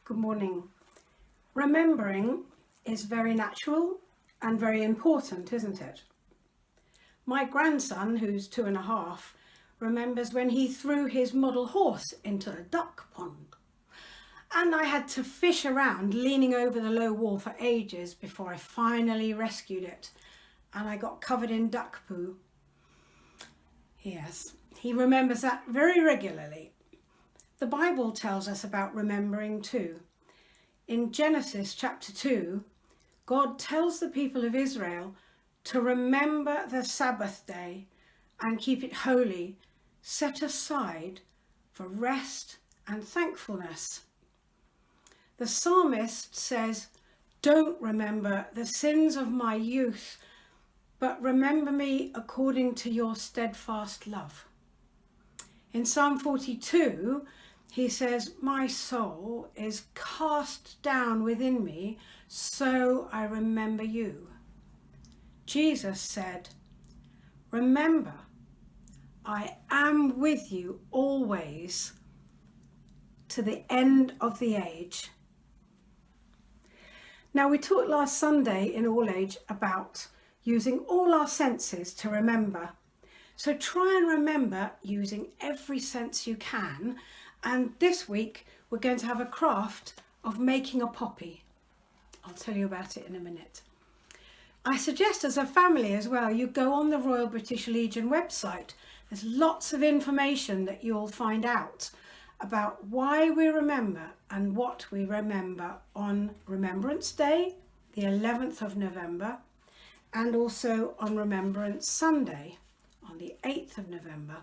Good morning. Remembering is very natural and very important, isn't it? My grandson, who's 2.5, remembers when he threw his model horse into a duck pond. And I had to fish around, leaning over the low wall for ages before I finally rescued it. And I got covered in duck poo. Yes, he remembers that very regularly. The Bible tells us about remembering too. In Genesis chapter 2, God tells the people of Israel to remember the Sabbath day and keep it holy, set aside for rest and thankfulness. The psalmist says, "Don't remember the sins of my youth, but remember me according to your steadfast love." In Psalm 42, he says, "My soul is cast down within me, so I remember you." Jesus said, "Remember, I am with you always to the end of the age." Now, we talked last Sunday in All Age about using all our senses to remember. So try and remember using every sense you can. And this week, we're going to have a craft of making a poppy. I'll tell you about it in a minute. I suggest as a family as well, you go on the Royal British Legion website. There's lots of information that you'll find out about why we remember and what we remember on Remembrance Day, the 11th of November, and also on Remembrance Sunday, on the 8th of November.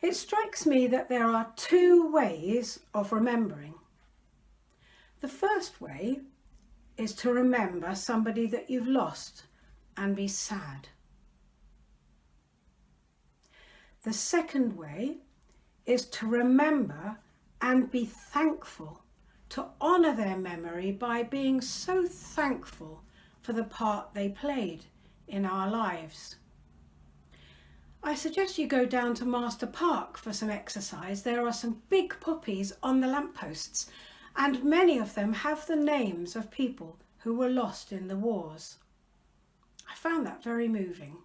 It strikes me that there are two ways of remembering. The first way is to remember somebody that you've lost and be sad. The second way is to remember and be thankful, to honour their memory by being so thankful for the part they played in our lives. I suggest you go down to Master Park for some exercise. There are some big poppies on the lampposts, and many of them have the names of people who were lost in the wars. I found that very moving.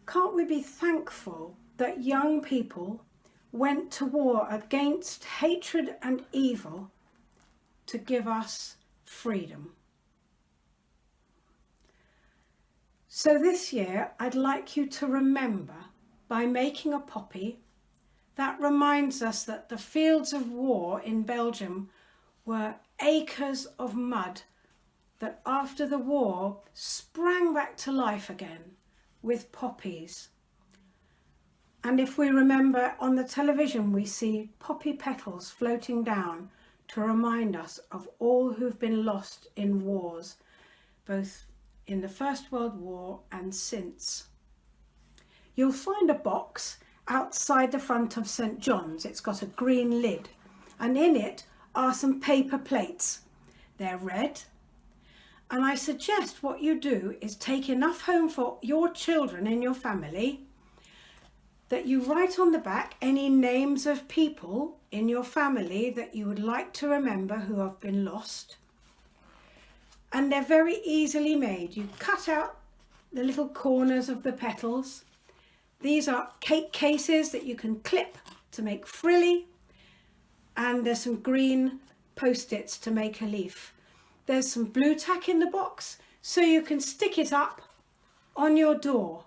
Can't we be thankful that young people went to war against hatred and evil to give us freedom? So this year, I'd like you to remember by making a poppy that reminds us that the fields of war in Belgium were acres of mud that after the war sprang back to life again with poppies. And if we remember on the television, we see poppy petals floating down to remind us of all who've been lost in wars, both in the First World War and since. You'll find a box outside the front of St. John's. It's got a green lid, and in it are some paper plates. They're red, and I suggest what you do is take enough home for your children in your family that you write on the back any names of people in your family that you would like to remember who have been lost. And they're very easily made. You cut out the little corners of the petals. These are cake cases that you can clip to make frilly. And there's some green post-its to make a leaf. There's some blue tack in the box so you can stick it up on your door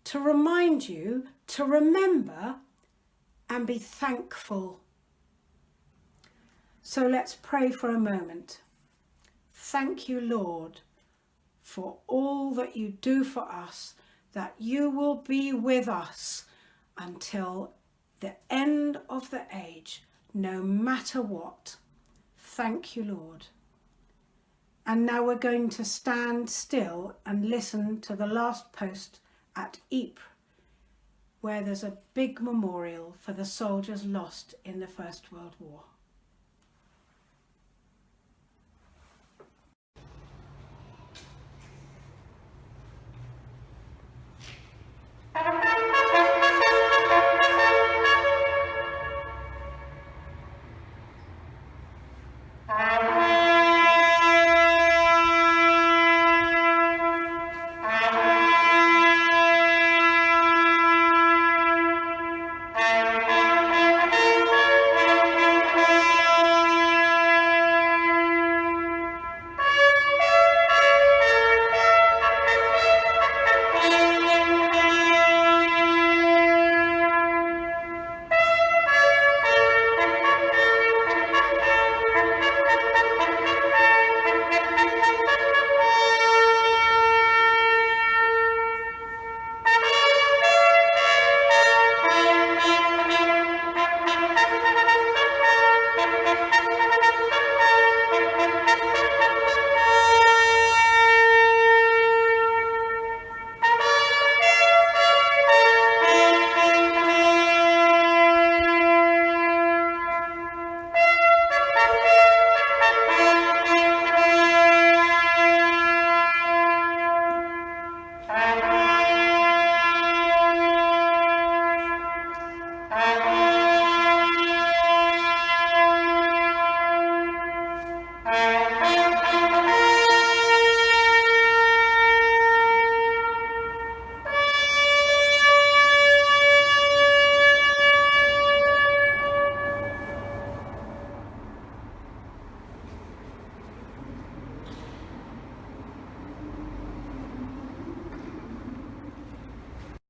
to remind you to remember and be thankful. So let's pray for a moment. Thank you, Lord, for all that you do for us, that you will be with us until the end of the age, no matter what. Thank you, Lord. And now we're going to stand still and listen to the last post at Ypres, where there's a big memorial for the soldiers lost in the First World War.